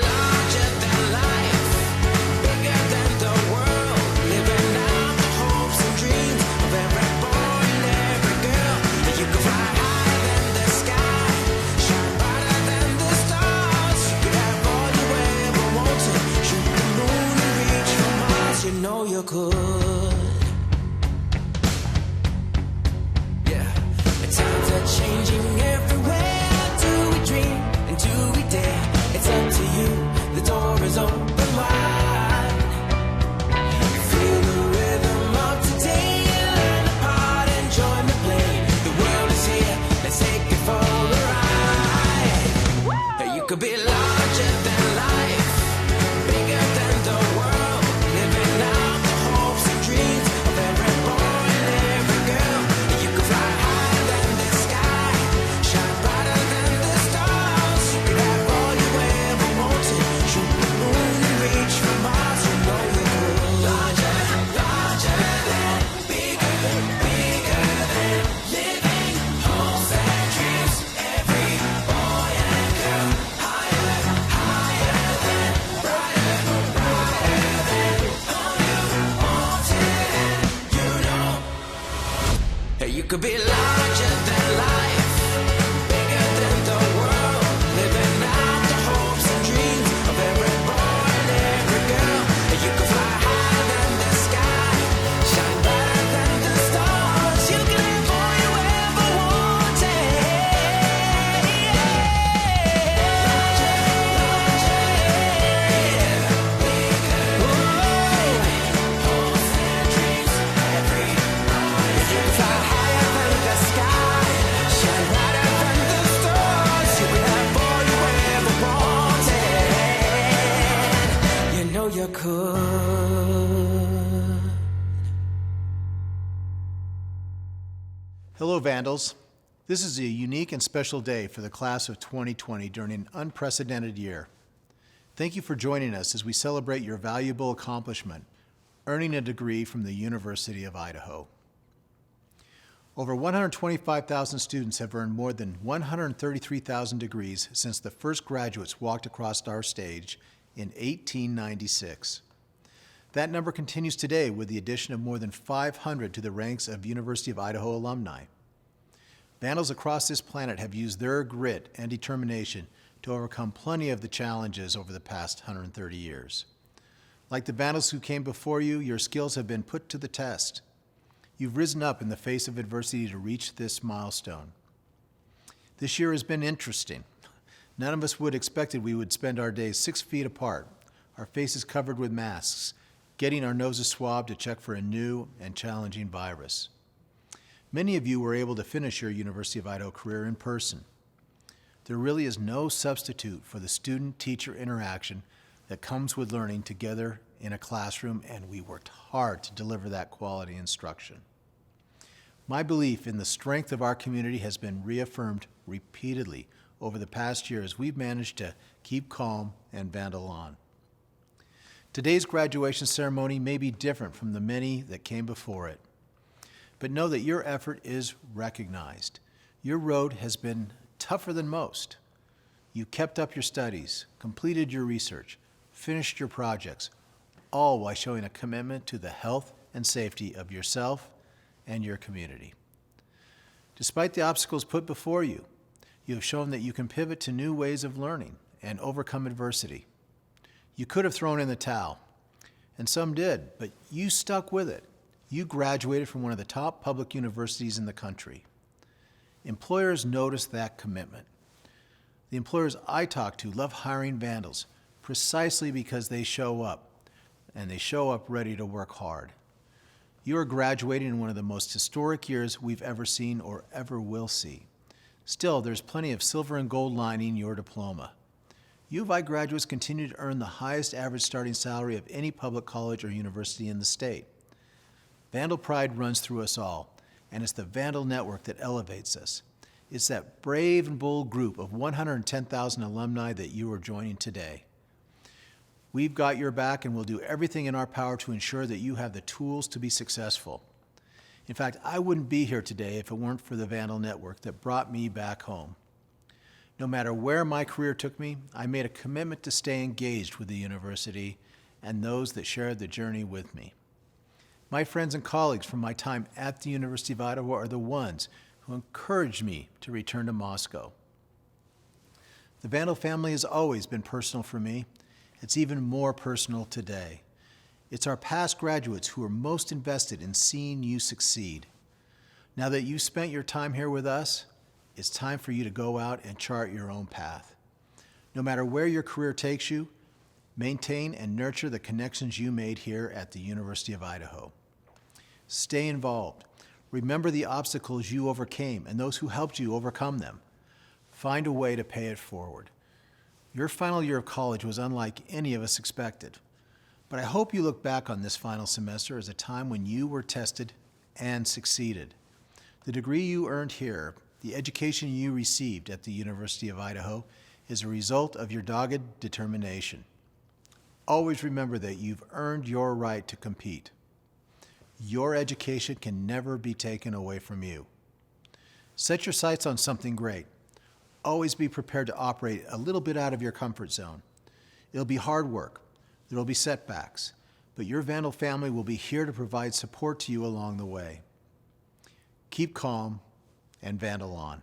larger than life, bigger than the world, living out the hopes and dreams of every boy and every girl. You could fly higher than the sky, shine brighter than the stars. You could have all you ever wanted, shoot the moon and reach for Mars. You know you could. Yeah, the times are changing everywhere. Do we dream and do we dare? It's up to you, the door is open wide. Feel the rhythm of today, learn the part and join the play. The world is here, let's take it for a ride. You could be larger than life, bigger than the world, living out the hopes and dreams of every boy and every girl. You could fly higher than the sky, shine brighter than the stars. You could have all you ever wanted, shoot the moon and reach for Mars. You know you could. Larger, larger than, bigger, bigger than, living hopes and dreams. Every boy and girl, higher, higher than, brighter, brighter than, all you wanted and you know. You could be larger than life, bigger than the world, living out the hopes and dreams of every boy and every girl. You could fly higher than the sky, shine brighter than the stars. You can have all you ever wanted. Larger, larger, bigger, hopes and dreams. Every boy, you can fly higher than the sky, shine brighter than the stars. You can have all you ever wanted. You know you could. Hello, Vandals. This is a unique and special day for the class of 2020 during an unprecedented year. Thank you for joining us as we celebrate your valuable accomplishment, earning a degree from the University of Idaho. Over 125,000 students have earned more than 133,000 degrees since the first graduates walked across our stage in 1896. That number continues today with the addition of more than 500 to the ranks of University of Idaho alumni. Vandals across this planet have used their grit and determination to overcome plenty of the challenges over the past 130 years. Like the Vandals who came before you, your skills have been put to the test. You've risen up in the face of adversity to reach this milestone. This year has been interesting. None of us would have expected we would spend our days 6 feet apart, our faces covered with masks, getting our noses swabbed to check for a new and challenging virus. Many of you were able to finish your University of Idaho career in person. There really is no substitute for the student-teacher interaction that comes with learning together in a classroom, and we worked hard to deliver that quality instruction. My belief in the strength of our community has been reaffirmed repeatedly over the past year as we've managed to keep calm and vandal on. Today's graduation ceremony may be different from the many that came before it, but know that your effort is recognized. Your road has been tougher than most. You kept up your studies, completed your research, finished your projects, all while showing a commitment to the health and safety of yourself and your community. Despite the obstacles put before you, you have shown that you can pivot to new ways of learning and overcome adversity. You could have thrown in the towel, and some did, but you stuck with it. You graduated from one of the top public universities in the country. Employers notice that commitment. The employers I talk to love hiring Vandals precisely because they show up, and they show up ready to work hard. You are graduating in one of the most historic years we've ever seen or ever will see. Still, there's plenty of silver and gold lining your diploma. U of I graduates continue to earn the highest average starting salary of any public college or university in the state. Vandal pride runs through us all, and it's the Vandal network that elevates us. It's that brave and bold group of 110,000 alumni that you are joining today. We've got your back, and we'll do everything in our power to ensure that you have the tools to be successful. In fact, I wouldn't be here today if it weren't for the Vandal network that brought me back home. No matter where my career took me, I made a commitment to stay engaged with the university and those that shared the journey with me. My friends and colleagues from my time at the University of Idaho are the ones who encouraged me to return to Moscow. The Vandal family has always been personal for me. It's even more personal today. It's our past graduates who are most invested in seeing you succeed. Now that you've spent your time here with us, it's time for you to go out and chart your own path. No matter where your career takes you, maintain and nurture the connections you made here at the University of Idaho. Stay involved. Remember the obstacles you overcame and those who helped you overcome them. Find a way to pay it forward. Your final year of college was unlike any of us expected, but I hope you look back on this final semester as a time when you were tested and succeeded. The degree you earned here, the education you received at the University of Idaho, is a result of your dogged determination. Always remember that you've earned your right to compete. Your education can never be taken away from you. Set your sights on something great. Always be prepared to operate a little bit out of your comfort zone. It'll be hard work. There will be setbacks, but your Vandal family will be here to provide support to you along the way. Keep calm and Vandal on.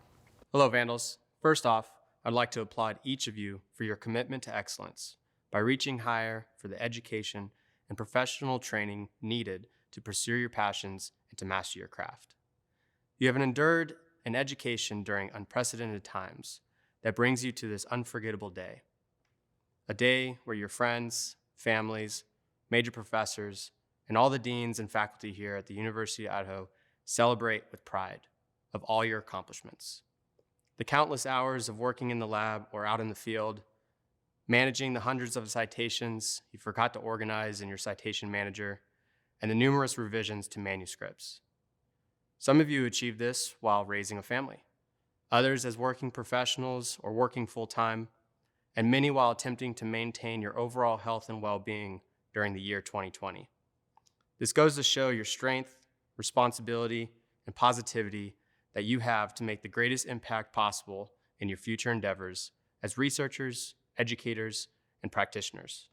Hello, Vandals. First off, I'd like to applaud each of you for your commitment to excellence by reaching higher for the education and professional training needed to pursue your passions and to master your craft. You have endured an education during unprecedented times that brings you to this unforgettable day. A day where your friends, families, major professors, and all the deans and faculty here at the University of Idaho celebrate with pride of all your accomplishments. The countless hours of working in the lab or out in the field, managing the hundreds of citations you forgot to organize in your citation manager, and the numerous revisions to manuscripts. Some of you achieved this while raising a family, others as working professionals or working full-time, and many while attempting to maintain your overall health and well-being during the year 2020. This goes to show your strength, responsibility, and positivity that you have to make the greatest impact possible in your future endeavors as researchers, educators, and practitioners.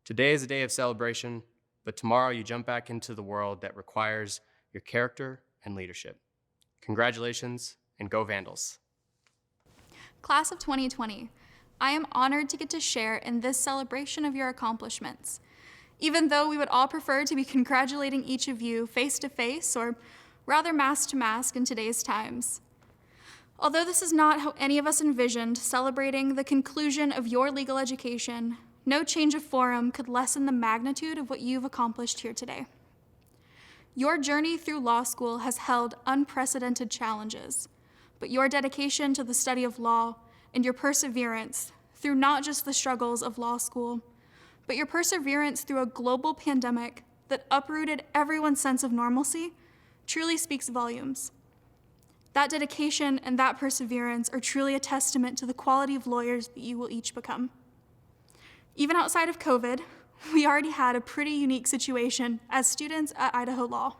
Today is a day of celebration, but tomorrow you jump back into the world that requires your character and leadership. Congratulations, and go Vandals. Class of 2020, I am honored to get to share in this celebration of your accomplishments. Even though we would all prefer to be congratulating each of you face-to-face or rather mask-to-mask in today's times. Although this is not how any of us envisioned celebrating the conclusion of your legal education, no change of forum could lessen the magnitude of what you've accomplished here today. Your journey through law school has held unprecedented challenges, but your dedication to the study of law and your perseverance through not just the struggles of law school, but your perseverance through a global pandemic that uprooted everyone's sense of normalcy truly speaks volumes. That dedication and that perseverance are truly a testament to the quality of lawyers that you will each become. Even outside of COVID, we already had a pretty unique situation as students at Idaho Law.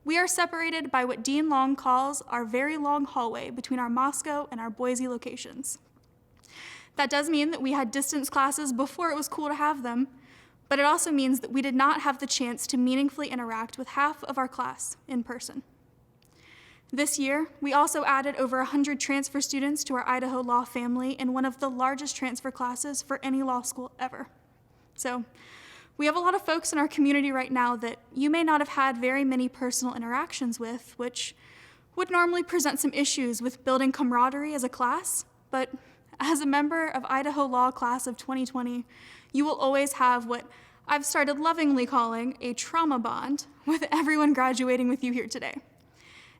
We are separated by what Dean Long calls our very long hallway between our Moscow and our Boise locations. That does mean that we had distance classes before it was cool to have them, but it also means that we did not have the chance to meaningfully interact with half of our class in person. This year, we also added over 100 transfer students to our Idaho Law family in one of the largest transfer classes for any law school ever. So, we have a lot of folks in our community right now that you may not have had very many personal interactions with, which would normally present some issues with building camaraderie as a class, but as a member of Idaho Law Class of 2020, you will always have what I've started lovingly calling a trauma bond with everyone graduating with you here today.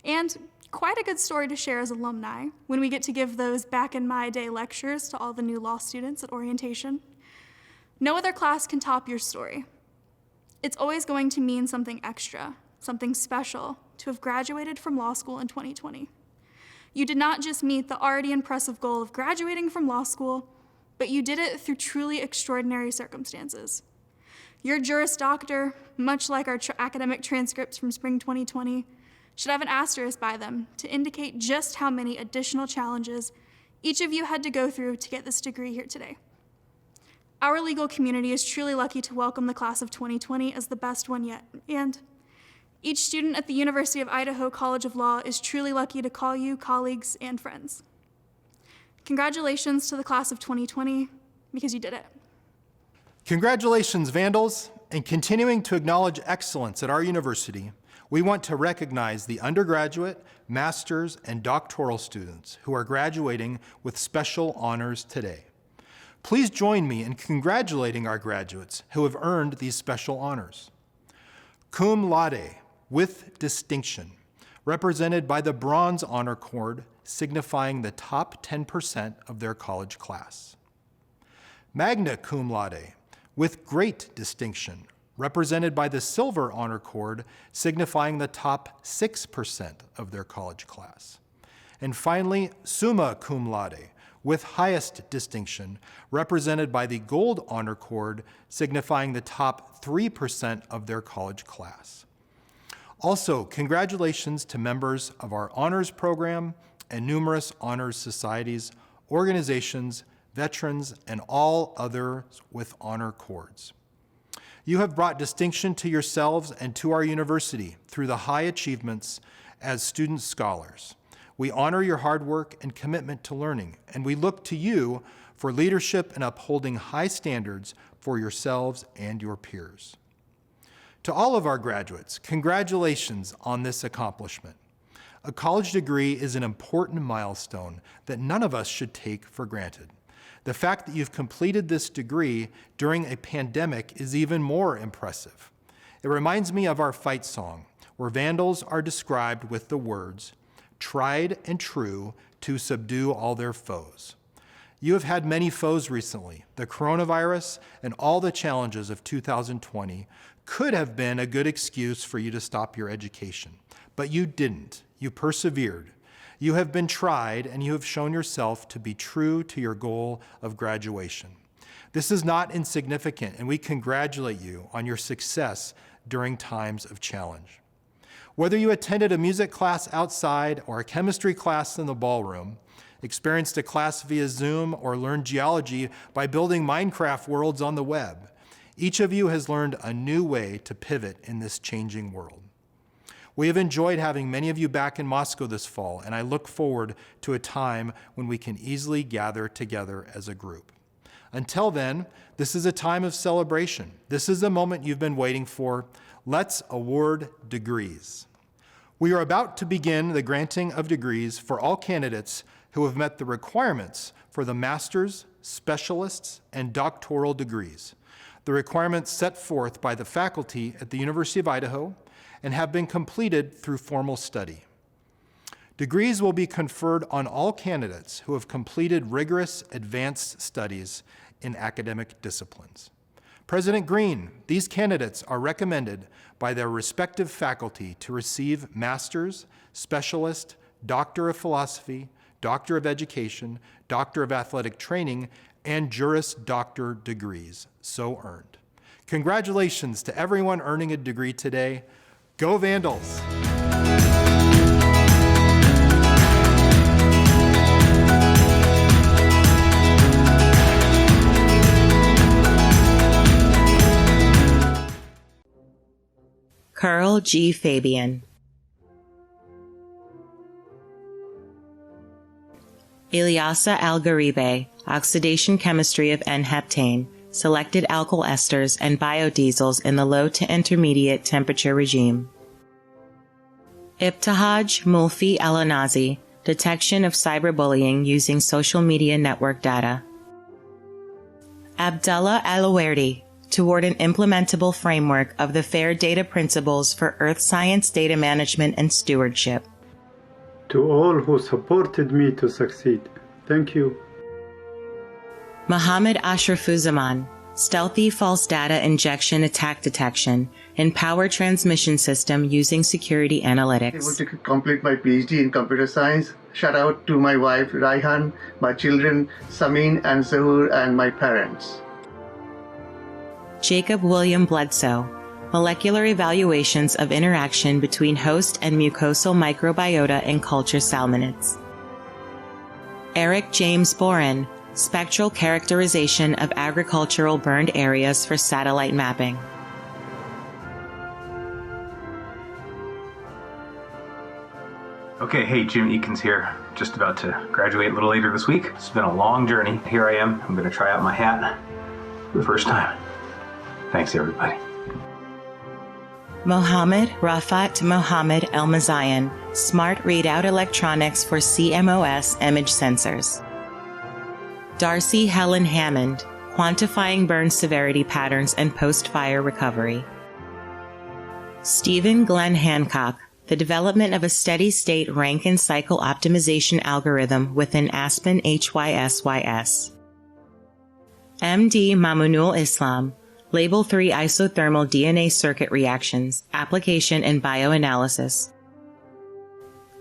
And quite a good story to share as alumni when we get to give those back in my day lectures to all the new law students at orientation. No other class can top your story. It's always going to mean something extra, something special to have graduated from law school in 2020. You did not just meet the already impressive goal of graduating from law school, but you did it through truly extraordinary circumstances. Your Juris Doctor, much like our academic transcripts from spring 2020, should have an asterisk by them to indicate just how many additional challenges each of you had to go through to get this degree here today. Our legal community is truly lucky to welcome the class of 2020 as the best one yet, and each student at the University of Idaho College of Law is truly lucky to call you colleagues and friends. Congratulations to the class of 2020, because you did it. Congratulations, Vandals, and continuing to acknowledge excellence at our university, we want to recognize the undergraduate, master's, and doctoral students who are graduating with special honors today. Please join me in congratulating our graduates who have earned these special honors. Cum laude, with distinction, represented by the bronze honor cord, signifying the top 10% of their college class. Magna cum laude, with great distinction, represented by the silver honor cord, signifying the top 6% of their college class. And finally, summa cum laude, with highest distinction, represented by the gold honor cord, signifying the top 3% of their college class. Also, congratulations to members of our honors program and numerous honors societies, organizations, veterans, and all others with honor cords. You have brought distinction to yourselves and to our university through the high achievements as student scholars. We honor your hard work and commitment to learning, and we look to you for leadership in upholding high standards for yourselves and your peers. To all of our graduates, congratulations on this accomplishment. A college degree is an important milestone that none of us should take for granted. The fact that you've completed this degree during a pandemic is even more impressive. It reminds me of our fight song, where Vandals are described with the words, "Tried and true to subdue all their foes." You have had many foes recently. The coronavirus and all the challenges of 2020 could have been a good excuse for you to stop your education, but you didn't. You persevered. You have been tried, and you have shown yourself to be true to your goal of graduation. This is not insignificant, and we congratulate you on your success during times of challenge. Whether you attended a music class outside or a chemistry class in the ballroom, experienced a class via Zoom, or learned geology by building Minecraft worlds on the web, each of you has learned a new way to pivot in this changing world. We have enjoyed having many of you back in Moscow this fall, and I look forward to a time when we can easily gather together as a group. Until then, this is a time of celebration. This is the moment you've been waiting for. Let's award degrees. We are about to begin the granting of degrees for all candidates who have met the requirements for the master's, specialists, and doctoral degrees, the requirements set forth by the faculty at the University of Idaho and have been completed through formal study. Degrees will be conferred on all candidates who have completed rigorous advanced studies in academic disciplines. President Green, these candidates are recommended by their respective faculty to receive master's, specialist, doctor of philosophy, doctor of education, doctor of athletic training, and Juris Doctor degrees, so earned. Congratulations to everyone earning a degree today. Go Vandals! Carl G. Fabian. Mayalisa Al-Gharibe, Oxidation Chemistry of N-heptane, Selected Alkyl Esters and Biodiesels in the Low to Intermediate Temperature Regime. Ibtihaj Mulfi Al-Anazi, Detection of Cyberbullying Using Social Media Network Data. Abdullah Al-Awerdi, Toward an Implementable Framework of the Fair Data Principles for Earth Science Data Management and Stewardship. To all who supported me to succeed, thank you. Mohammad Ashrafuzzaman, Stealthy False Data Injection Attack Detection in Power Transmission System Using Security Analytics. I was able to complete my PhD in computer science. Shout out to my wife, Raihan, my children, Samin and Zahur, and my parents. Jacob William Bledsoe, Molecular Evaluations of Interaction Between Host and Mucosal Microbiota in Culture Salmonids. Eric James Boren, Spectral Characterization of Agricultural Burned Areas for Satellite Mapping. Okay, hey, Jim Ekins here. Just about to graduate a little later this week. It's been a long journey. Here I am. I'm going to try out my hat for the first time. Thanks, everybody. Mohammad Rafat Mohammad El-Mazayan, Smart Readout Electronics for CMOS Image Sensors. Darcy Helen Hammond, Quantifying Burn Severity Patterns and Post-Fire Recovery. Stephen Glenn Hancock, the development of a steady-state Rankine cycle optimization algorithm within Aspen HYSYS. MD Mamunul Islam, Label 3 Isothermal DNA Circuit Reactions, Application in Bioanalysis.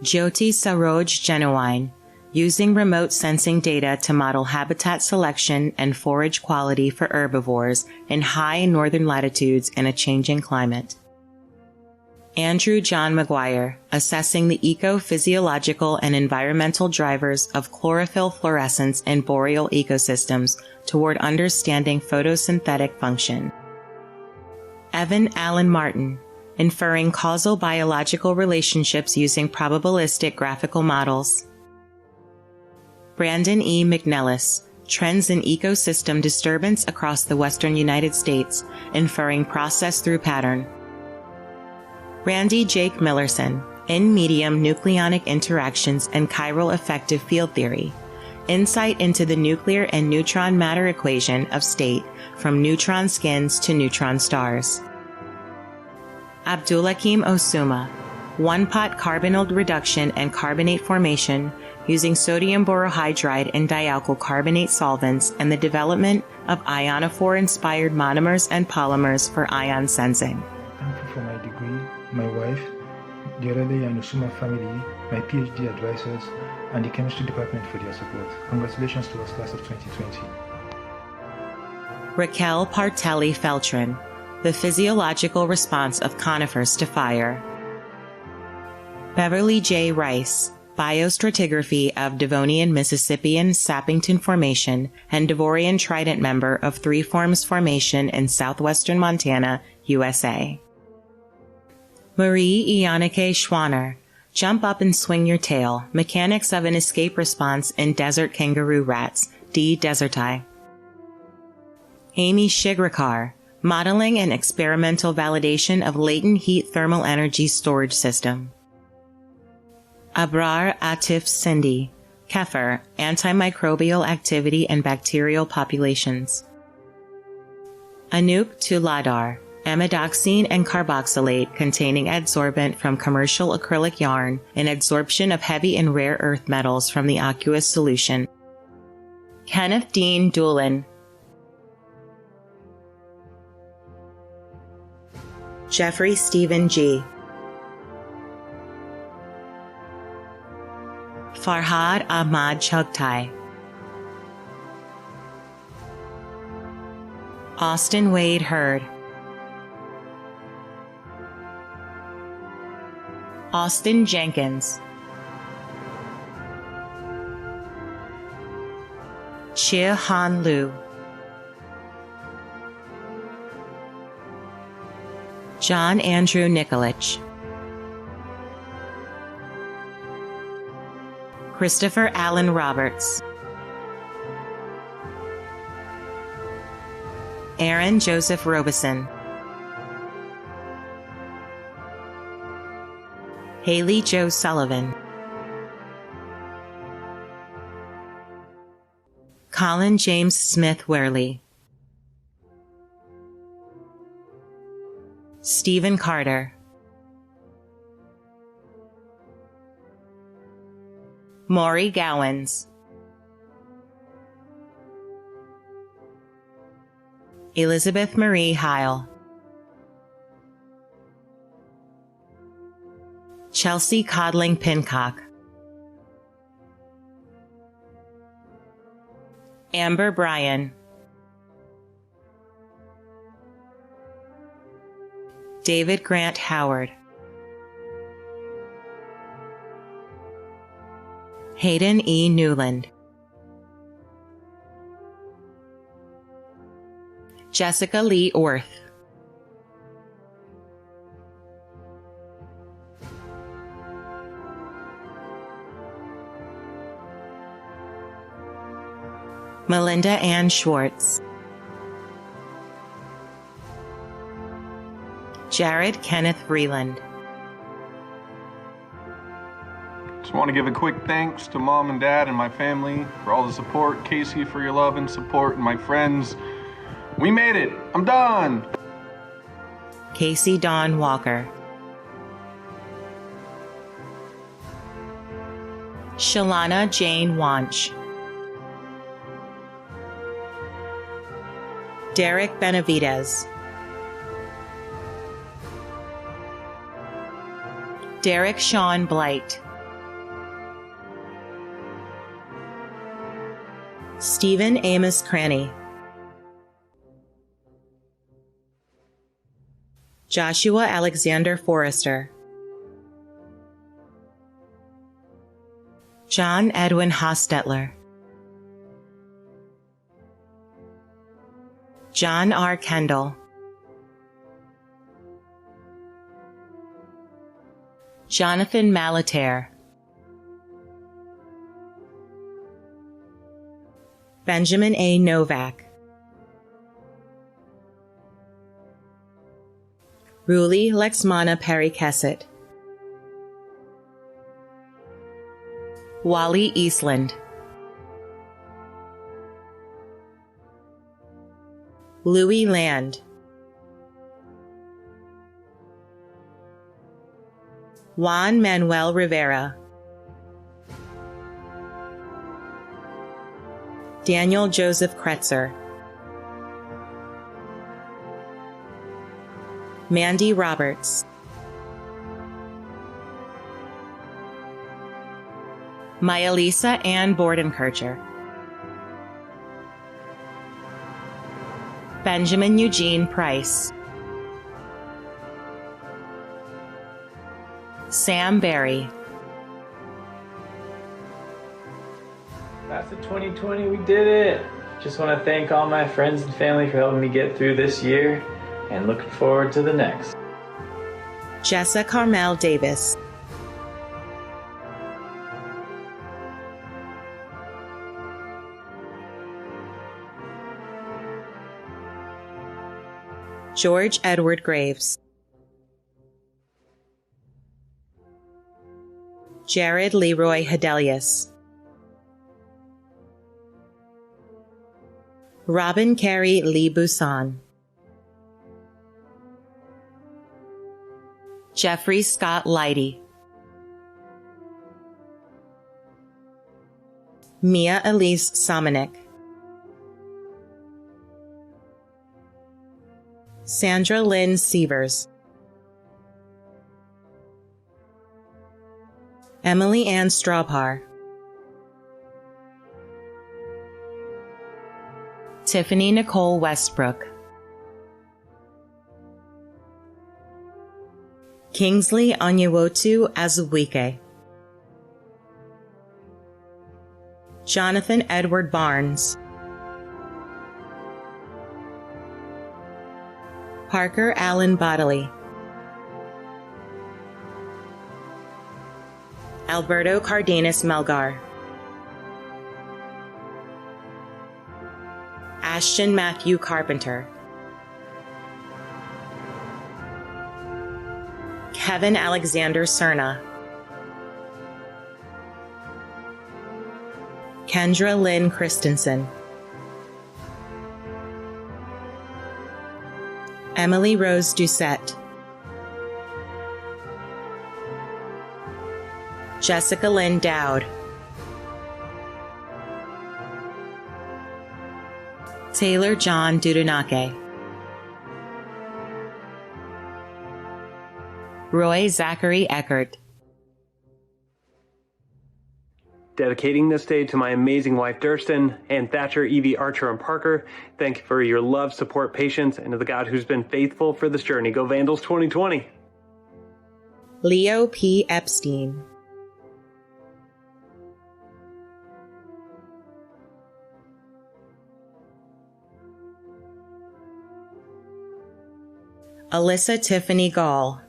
Jyoti Saroj Genuine, Using Remote Sensing Data to Model Habitat Selection and Forage Quality for Herbivores in High Northern Latitudes in a Changing Climate. Andrew John McGuire, Assessing the Eco-Physiological and Environmental Drivers of Chlorophyll Fluorescence in Boreal Ecosystems toward Understanding Photosynthetic Function. Evan Allen Martin, Inferring Causal Biological Relationships Using Probabilistic Graphical Models. Brandon E. McNellis, Trends in Ecosystem Disturbance Across the Western United States, Inferring Process Through Pattern. Randy Jake Millerson, In Medium Nucleonic Interactions and Chiral Effective Field Theory, Insight into the Nuclear and Neutron Matter Equation of State from Neutron Skins to Neutron Stars. Abdulhakim Osuma, One-Pot Carbonyl Reduction and Carbonate Formation using sodium borohydride and dialkyl carbonate solvents and the development of ionophore-inspired monomers and polymers for ion sensing. Thankful for my degree, my wife, the Audrey and Osuma family, my PhD advisors, and the chemistry department for their support. Congratulations to us, class of 2020. Raquel Partelli Feltrin, The Physiological Response of Conifers to Fire. Beverly J. Rice, Biostratigraphy of Devonian Mississippian Sappington Formation and Devonian Trident Member of Three Forms Formation in southwestern Montana, USA. Marie Iannike Schwanner, Jump Up and Swing Your Tail, Mechanics of an Escape Response in Desert Kangaroo Rats, D. Deserti. Amy Shigrakar, Modeling and Experimental Validation of Latent Heat Thermal Energy Storage System. Abrar Atif Sindhi, Kefir, Antimicrobial Activity in Bacterial Populations. Anup Tuladhar, Amidoxine and carboxylate containing adsorbent from commercial acrylic yarn in adsorption of heavy and rare earth metals from the aqueous solution. Kenneth Dean Doolin. Jeffrey Stephen G. Farhad Ahmad Chugtai. Austin Wade Hurd. Austin Jenkins. Chia Han Liu. John Andrew Nikolic. Christopher Allen Roberts. Aaron Joseph Robeson. Haley Jo Sullivan. Colin James Smith Werley. Stephen Carter. Maury Gowans. Elizabeth Marie Heil. Chelsea Codling Pincock. Amber Bryan. David Grant Howard. Hayden E. Newland. Jessica Lee Orth, Melinda Ann Schwartz, Jared Kenneth Vreeland, Just want to give a quick thanks to Mom and Dad and my family for all the support, Casey for your love and support, and my friends. We made it. I'm done. Casey Dawn Walker, Shalana Jane Wanch, Derek Benavidez, Derek Sean Blight, Stephen Amos Cranny, Joshua Alexander Forrester, John Edwin Hostetler, John R. Kendall, Jonathan Malater, Benjamin A. Novak, Ruli Lexmana Perry Kessett, Wally Eastland, Louis Land, Juan Manuel Rivera, Daniel Joseph Kretzer, Mandy Roberts, Mayalisa Ann Bordenkircher, Benjamin Eugene Price, Sam Berry, Class of 2020, we did it! Just want to thank all my friends and family for helping me get through this year, and looking forward to the next. Jessa Carmel Davis, George Edward Graves, Jared Leroy Hedelius, Robin Carey Lee Busan, Jeffrey Scott Leidy, Mia Elise Somanek, Sandra Lynn Sievers, Emily Ann Straubhar, Tiffany Nicole Westbrook, Kingsley Onyewotu Azubuike, Jonathan Edward Barnes, Parker Allen Bodily, Alberto Cardenas Melgar, Ashton Matthew Carpenter, Kevin Alexander Cerna, Kendra Lynn Christensen, Emily Rose Doucette, Jessica Lynn Dowd, Taylor John Dudunake, Roy Zachary Eckert. Dedicating this day to my amazing wife, Durston, and Thatcher, Evie, Archer, and Parker. Thank you for your love, support, patience, and to the God who's been faithful for this journey. Go Vandals 2020. Leo P. Epstein, Alyssa Tiffany Gall,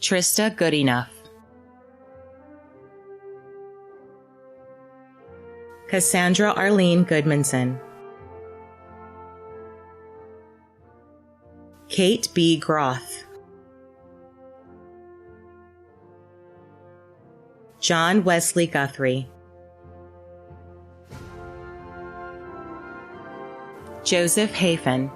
Trista Goodenough, Cassandra Arlene Goodmanson, Kate B. Groth, John Wesley Guthrie, Joseph Hafen,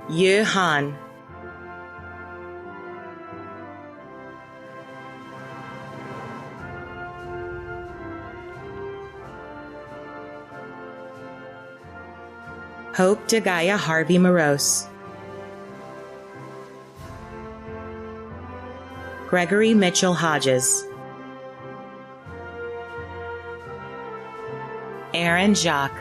Yu Han, Hope Degaya Harvey Morose, Gregory Mitchell Hodges, Aaron Jacques,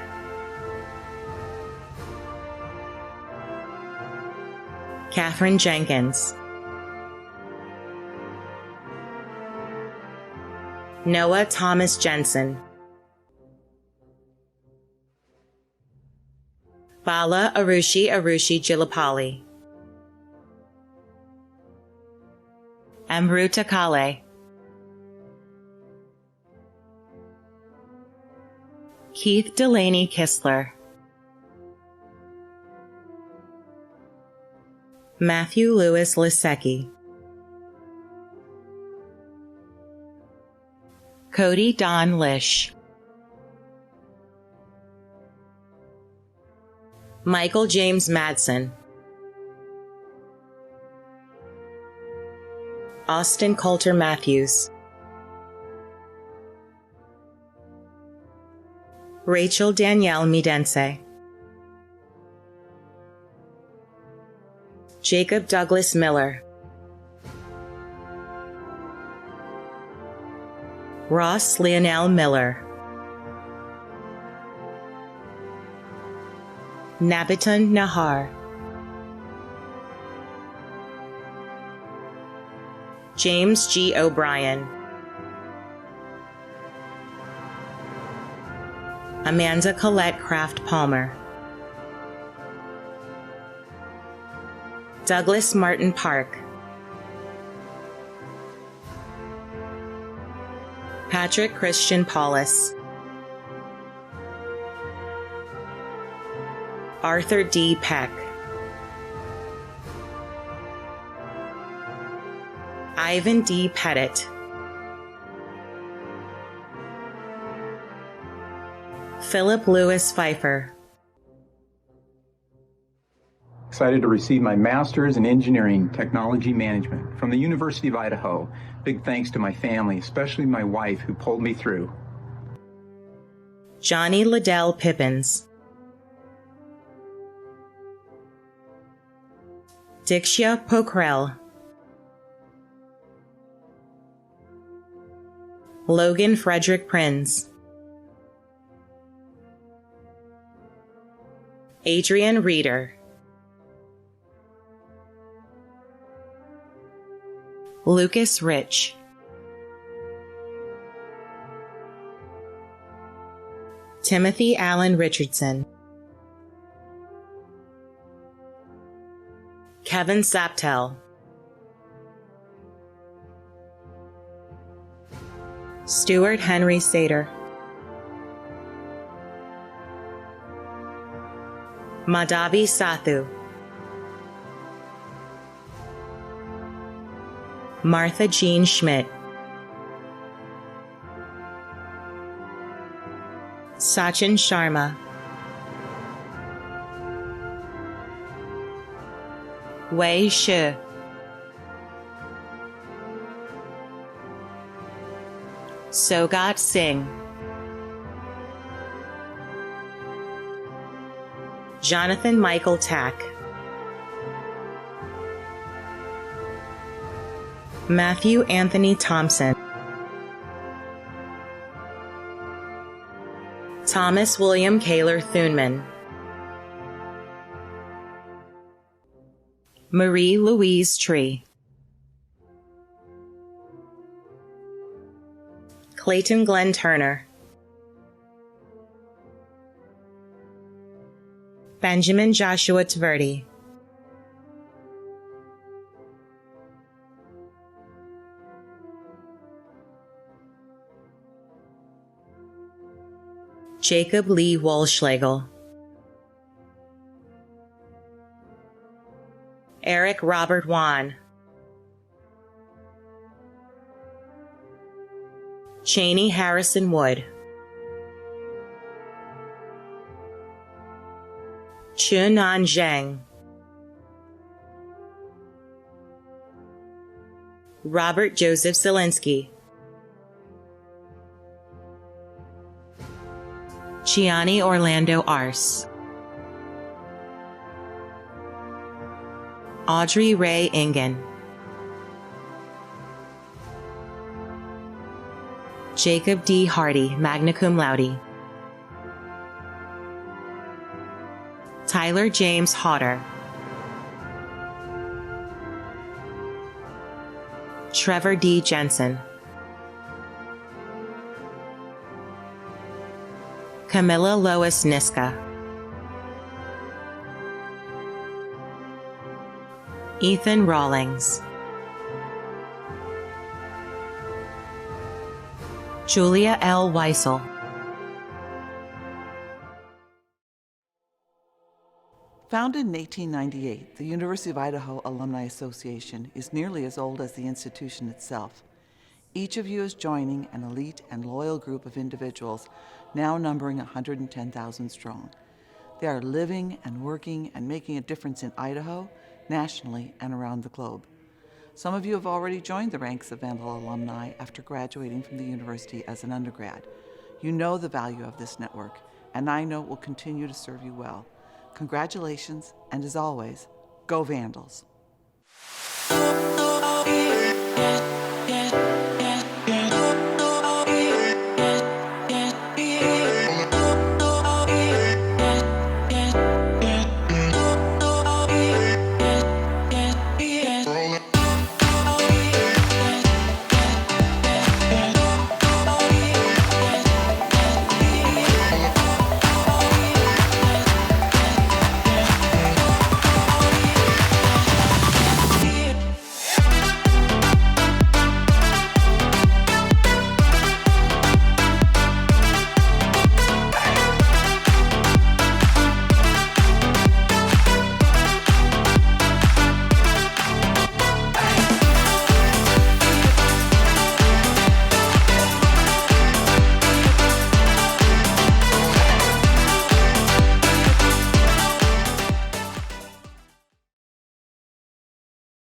Catherine Jenkins, Noah Thomas Jensen, Bala Arushi Jilapali, Amruta Kale, Keith Delaney Kistler, Matthew Lewis Lisecki, Cody Don Lish, Michael James Madsen, Austin Coulter Matthews, Rachel Danielle Midense, Jacob Douglas Miller, Ross Leonel Miller, Nabitan Nahar, James G. O'Brien, Amanda Colette Kraft Palmer, Douglas Martin Park, Patrick Christian Paulus, Arthur D. Peck, Ivan D. Pettit, Philip Lewis Pfeiffer. Excited to receive my master's in engineering technology management from the University of Idaho. Big thanks to my family, especially my wife who pulled me through. Johnny Liddell Pippins, Dixia Pokrell, Logan Frederick Prinz, Adrian Reeder, Lucas Rich, Timothy Allen Richardson, Kevin Saptel, Stuart Henry Sater, Madhavi Sathu, Martha Jean Schmidt, Sachin Sharma, Wei Shi, Sogat Singh, Jonathan Michael Tack, Matthew Anthony Thompson, Thomas William Kaler Thunman, Marie Louise Tree, Clayton Glenn Turner, Benjamin Joshua Tverdi, Jacob Lee Wohlschlegel, Eric Robert Wan, Cheney Harrison Wood, Chunan Zheng, Robert Joseph Zielinski, Gianni Orlando Arce, Audrey Ray Engan, Jacob D. Hardy, magna cum laude, Tyler James Hodder, Trevor D. Jensen, Camilla Lois Niska, Ethan Rawlings, Julia L. Weissel, Founded in 1898, the University of Idaho Alumni Association is nearly as old as the institution itself. Each of you is joining an elite and loyal group of individuals now numbering 110,000 strong. They are living and working and making a difference in Idaho, nationally, and around the globe. Some of you have already joined the ranks of Vandal alumni after graduating from the university as an undergrad. You know the value of this network, and I know it will continue to serve you well. Congratulations, and as always, go Vandals!